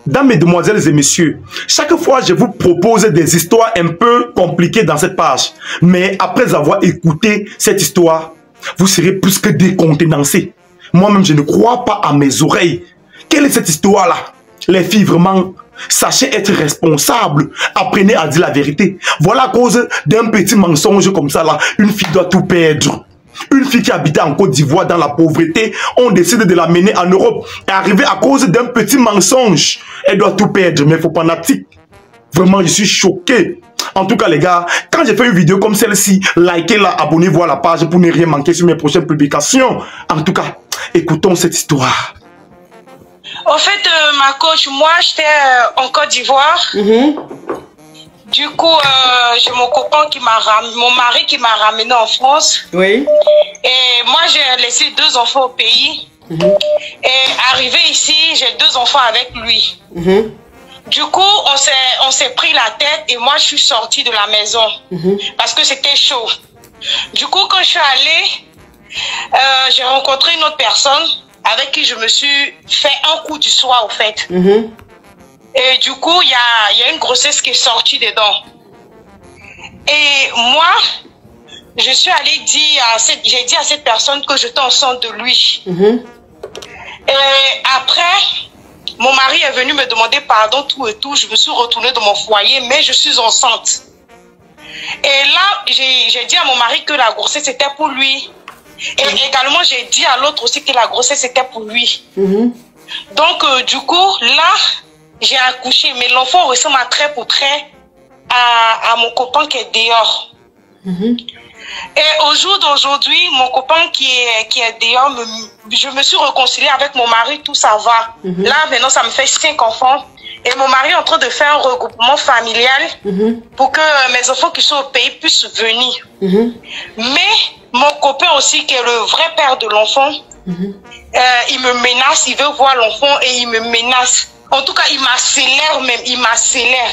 Dames, mesdemoiselles et messieurs, chaque fois je vous propose des histoires un peu compliquées dans cette page. Mais après avoir écouté cette histoire, vous serez plus que décontenancés. Moi-même, je ne crois pas à mes oreilles. Quelle est cette histoire-là? Les filles, vraiment, sachez être responsables. Apprenez à dire la vérité. Voilà à cause d'un petit mensonge comme ça, là, une fille doit tout perdre. Une fille qui habitait en Côte d'Ivoire dans la pauvreté, on décide de la mener en Europe. Et arriver à cause d'un petit mensonge, elle doit tout perdre. Mais il faut pas fanatique. Vraiment, je suis choqué. En tout cas, les gars, quand j'ai fait une vidéo comme celle-ci, likez-la, abonnez-vous à la page pour ne rien manquer sur mes prochaines publications. En tout cas, écoutons cette histoire. Au fait, ma coach, moi, j'étais en Côte d'Ivoire. Du coup, j'ai mon copain qui m'a ramené, mon mari qui m'a ramené en France. Oui. Et moi, j'ai laissé 2 enfants au pays. Et arrivé ici, j'ai 2 enfants avec lui. Du coup, on s'est pris la tête et moi, je suis sortie de la maison parce que c'était chaud. Du coup, quand je suis allée, j'ai rencontré une autre personne avec qui je me suis fait un coup du soir, au fait. Et du coup, il y a une grossesse qui est sortie dedans. Et moi, je suis allée dire j'ai dit à cette personne que j'étais enceinte de lui. Et après, mon mari est venu me demander pardon, tout et tout. Je me suis retournée dans mon foyer, mais je suis enceinte. Et là, j'ai dit à mon mari que la grossesse était pour lui. Et également, j'ai dit à l'autre aussi que la grossesse était pour lui. Donc, du coup, là, j'ai accouché. Mais l'enfant ressemble à trait pour trait à mon copain qui est dehors. Et au jour d'aujourd'hui, mon copain qui est dehors, je me suis réconciliée avec mon mari, tout ça va. Là, maintenant, ça me fait 5 enfants. Et mon mari est en train de faire un regroupement familial pour que mes enfants qui sont au pays puissent venir. Mais mon copain aussi, qui est le vrai père de l'enfant, il me menace, il veut voir l'enfant et il me menace. En tout cas, il m'accélère même, il m'accélère.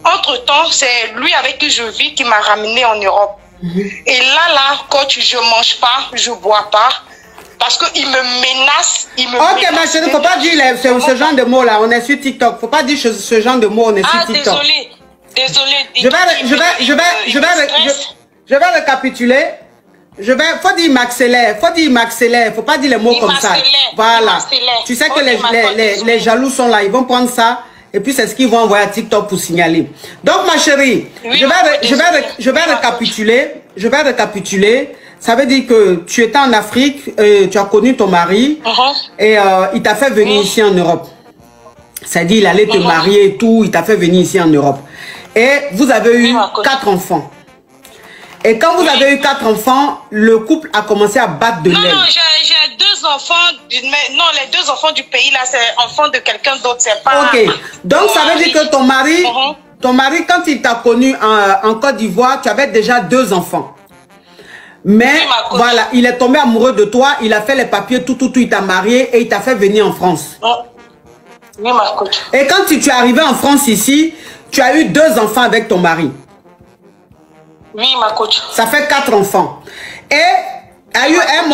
Entre-temps, c'est lui avec qui je vis qui m'a ramené en Europe. Et là, coach, je ne mange pas, je ne bois pas. Parce qu'il me menace, il me menace. Ok, ma chérie, il ne faut pas dire ce genre de mots là, on est sur TikTok. Il ne faut pas dire ce genre de mots, on est sur TikTok. Désolé. Je vais récapituler. Faut dire m'accélère, faut pas dire les mots comme ça. Voilà. Tu sais que les jaloux sont là, ils vont prendre ça et puis c'est ce qu'ils vont envoyer à TikTok pour signaler. Donc ma chérie, je vais récapituler. Ça veut dire que tu étais en Afrique, tu as connu ton mari et il t'a fait venir ici en Europe. C'est-à-dire il allait te marier et tout, il t'a fait venir ici en Europe. Et vous avez eu 4 enfants. Et quand vous avez eu 4 enfants, le couple a commencé à battre de l'aile. Non, j'ai 2 enfants. Mais non, les 2 enfants du pays, là, c'est enfants de quelqu'un d'autre. C'est pas... Ok. Donc, ça veut dire que ton mari, quand il t'a connu en Côte d'Ivoire, tu avais déjà 2 enfants. Mais, voilà, il est tombé amoureux de toi, il a fait les papiers, tout, il t'a marié et il t'a fait venir en France. Oui, ma coach. Et quand tu es arrivé en France ici, tu as eu 2 enfants avec ton mari. Oui, ma coach. Ça fait 4 enfants. Et il y a eu un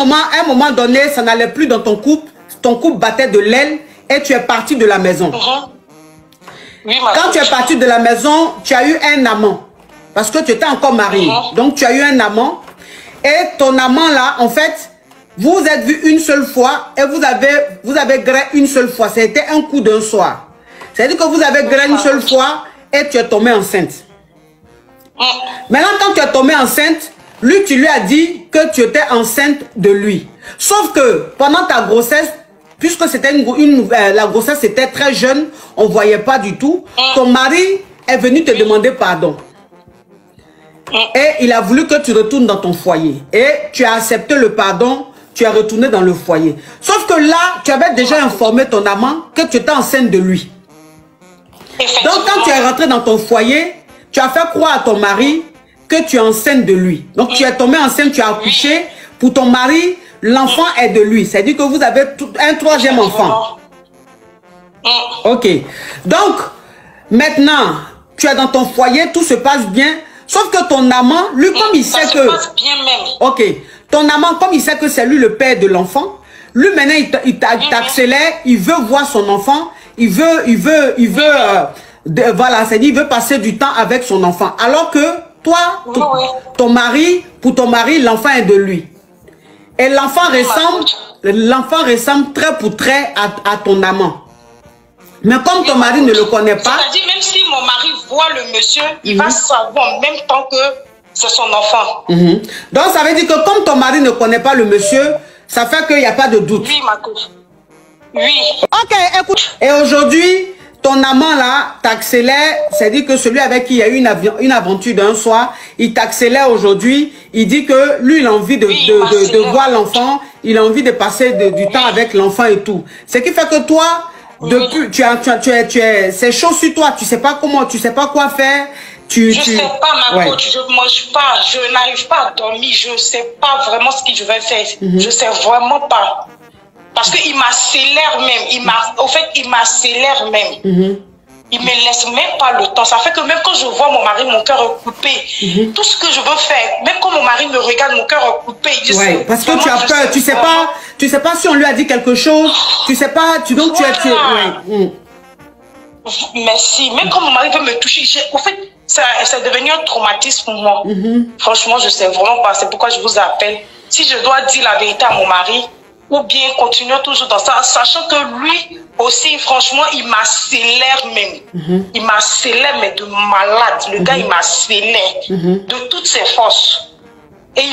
moment donné, ça n'allait plus dans ton couple battait de l'aile et tu es parti de la maison. Oui, ma coach. Quand tu es parti de la maison, tu as eu un amant. Parce que tu étais encore marié. Donc tu as eu un amant. Et ton amant là, en fait, vous êtes vus une seule fois et vous avez gré une seule fois. C'était un coup d'un soir. C'est-à-dire que vous avez gré une seule fois et tu es tombée enceinte. Maintenant, quand tu es tombée enceinte, lui, tu lui as dit que tu étais enceinte de lui. Sauf que pendant ta grossesse, puisque c'était la grossesse était très jeune, on ne voyait pas du tout, ton mari est venu te demander pardon. Et il a voulu que tu retournes dans ton foyer. Et tu as accepté le pardon, tu es retourné dans le foyer. Sauf que là, tu avais déjà informé ton amant que tu étais enceinte de lui. Donc, quand tu es rentré dans ton foyer, tu as fait croire à ton mari que tu es enceinte de lui. Donc, tu es tombée enceinte, tu as accouché. Pour ton mari, l'enfant est de lui. C'est-à-dire que vous avez un 3e enfant. Ok. Donc, maintenant, tu es dans ton foyer, tout se passe bien. Sauf que ton amant, lui, comme il sait que... Ça se passe bien même. Ok. Ton amant, comme il sait que c'est lui le père de l'enfant, lui, maintenant, il t'accélère, il veut voir son enfant. voilà, c'est-à-dire, il veut passer du temps avec son enfant. Alors que toi, ton mari, pour ton mari, l'enfant est de lui. Et l'enfant ressemble trait pour trait à ton amant. Mais comme ton mari ne le connaît pas... C'est-à-dire, même si mon mari voit le monsieur, il va savoir en même temps que c'est son enfant. Donc, ça veut dire que comme ton mari ne connaît pas le monsieur, ça fait qu'il n'y a pas de doute. Oui, ma coach. Oui. Ok, écoute. Et aujourd'hui, ton amant là t'accélère, c'est-à-dire que celui avec qui il y a eu une aventure d'un soir, il t'accélère aujourd'hui, il dit que lui, il a envie de voir l'enfant, il a envie de passer du temps avec l'enfant et tout. Ce qui fait que toi, depuis, c'est chaud sur toi, tu sais pas comment, tu sais pas quoi faire. Je sais pas, ma coach, je mange pas, je n'arrive pas à dormir, je sais pas vraiment ce que je vais faire. Je sais vraiment pas. Parce qu'il m'accélère même, il m'accélère même. Il me laisse même pas le temps. Ça fait que même quand je vois mon mari, mon cœur est coupé. Tout ce que je veux faire, même quand mon mari me regarde, mon cœur est coupé. Ouais, parce que tu as peur, tu sais pas si on lui a dit quelque chose, tu sais pas, donc tu es... Merci. Même quand mon mari veut me toucher, en fait, c'est devenu un traumatisme pour moi. Franchement, je sais vraiment pas. C'est pourquoi je vous appelle. Si je dois dire la vérité à mon mari, ou bien continuer toujours dans ça, sachant que lui aussi, franchement, il m'accélère même. Il m'accélère, mais de malade. Le gars, il m'accélère de toutes ses forces. Et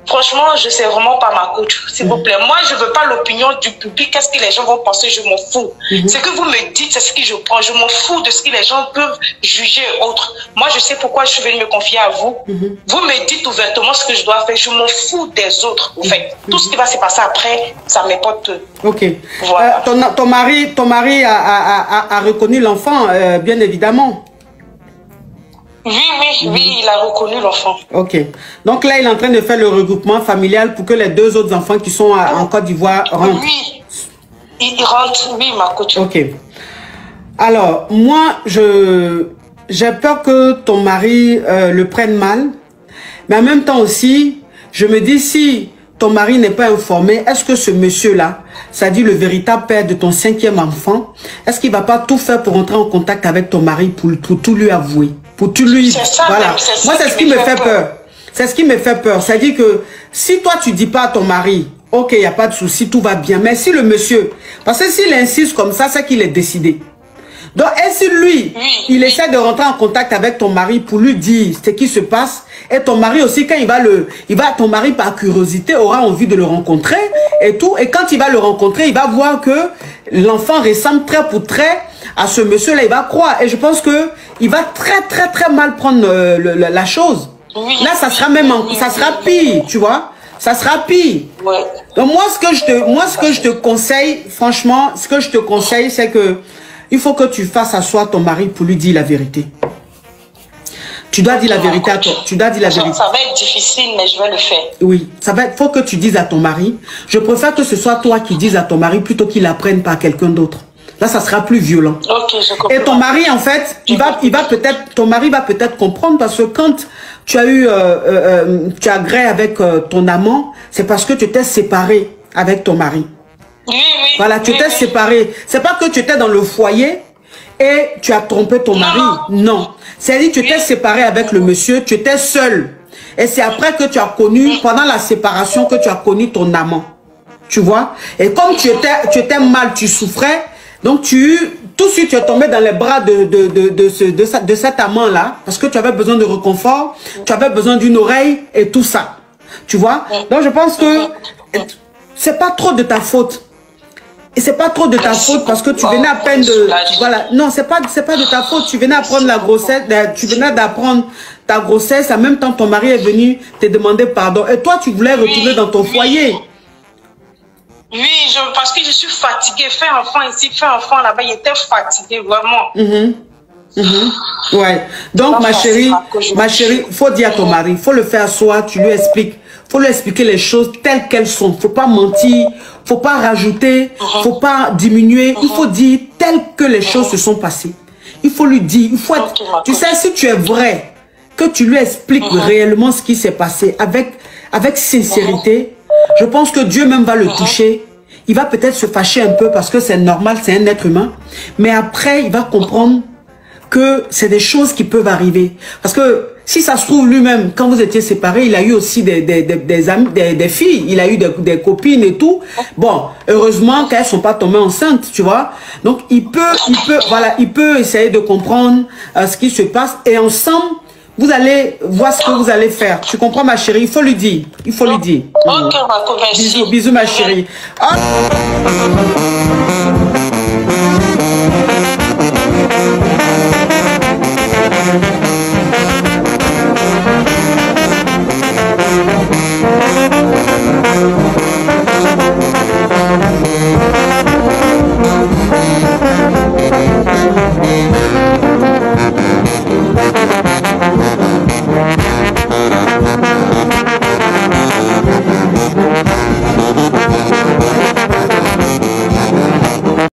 franchement, je sais vraiment pas, ma coach. S'il vous plaît, moi, je veux pas l'opinion du public. Qu'est-ce que les gens vont penser? Je m'en fous. Ce que vous me dites, c'est ce que je prends. Je m'en fous de ce que les gens peuvent juger autres. Moi, je sais pourquoi je suis venue me confier à vous. Vous me dites ouvertement ce que je dois faire. Je m'en fous des autres. En fait, tout ce qui va se passer après, ça m'importe. Ok. Voilà. Ton mari a reconnu l'enfant, bien évidemment. Oui, il a reconnu l'enfant. Ok. Donc là, il est en train de faire le regroupement familial pour que les deux autres enfants qui sont en Côte d'Ivoire rentrent. Oui, il rentre, oui, ma coach. Ok. Alors, moi, j'ai peur que ton mari le prenne mal. Mais en même temps aussi, je me dis, si ton mari n'est pas informé, est-ce que ce monsieur-là, c'est-à-dire le véritable père de ton 5e enfant, est-ce qu'il ne va pas tout faire pour entrer en contact avec ton mari pour tout lui avouer? Pour tout lui... Voilà. Moi, c'est ce qui me fait peur. C'est ce qui me fait peur. C'est-à-dire que si toi, tu ne dis pas à ton mari, ok, il n'y a pas de souci, tout va bien. Mais si le monsieur... Parce que s'il insiste comme ça, c'est qu'il est décidé. Donc, et si lui, il essaie de rentrer en contact avec ton mari pour lui dire ce qui se passe, et ton mari aussi, quand ton mari par curiosité aura envie de le rencontrer et tout, et quand il va le rencontrer, il va voir que l'enfant ressemble trait pour trait à ce monsieur-là, il va croire. Et je pense que il va très mal prendre la chose. Là, ça sera ça sera pire, tu vois. Ça sera pire. Donc moi, ce que je te conseille, franchement, ce que je te conseille, c'est que il faut que tu fasses asseoir ton mari pour lui dire la vérité. Tu dois dire la vérité à toi. Tu dois dire la vérité. Ça va être difficile, mais je vais le faire. Oui, faut que tu dises à ton mari. Je préfère que ce soit toi qui dises à ton mari plutôt qu'il apprenne par quelqu'un d'autre. Là, ça sera plus violent. Ok, je comprends. Et ton mari, en fait, ton mari va peut-être comprendre parce que quand tu as tu as gré avec ton amant, c'est parce que tu t'es séparé avec ton mari. Oui. Voilà, tu t'es séparé. C'est pas que tu étais dans le foyer et tu as trompé ton mari. Non. C'est-à-dire que tu t'es séparé avec le monsieur, tu étais seul. Et c'est après que tu as connu, pendant la séparation, que tu as connu ton amant. Tu vois? Et comme tu étais mal, tu souffrais, donc tout de suite tu es tombé dans les bras de cet amant-là, parce que tu avais besoin de réconfort, tu avais besoin d'une oreille et tout ça. Tu vois? Donc je pense que c'est pas trop de ta faute. Et c'est pas trop de ta faute parce que tu venais à peine de... Voilà. Non, c'est pas de ta faute. Tu venais apprendre la grossesse, tu venais d'apprendre ta grossesse. En même temps, ton mari est venu te demander pardon. Et toi, tu voulais retourner dans ton foyer. Oui, parce que je suis fatiguée. Faire enfant ici, faire enfant là-bas, il était fatigué, vraiment. Ouais. Donc, ma chérie, faut dire à ton mari, faut le faire asseoir, tu lui expliques. Faut lui expliquer les choses telles qu'elles sont. Faut pas mentir, faut pas rajouter, faut pas diminuer. Il faut dire telles que les choses se sont passées. Il faut lui dire, il faut être, tu sais, si tu es vrai, que tu lui expliques réellement ce qui s'est passé avec sincérité, je pense que Dieu même va le toucher. il va peut-être se fâcher un peu parce que c'est normal, c'est un être humain. Mais après, il va comprendre que c'est des choses qui peuvent arriver. Parce que si ça se trouve lui-même, quand vous étiez séparés, il a eu aussi des amis, des filles, il a eu des copines et tout. Bon, heureusement qu'elles sont pas tombées enceintes, tu vois. Donc il peut essayer de comprendre ce qui se passe et ensemble, vous allez voir ce que vous allez faire. Tu comprends, ma chérie? Il faut lui dire. Il faut lui dire. Ok, ma copine. Bisous, bisous, ma chérie. Oh.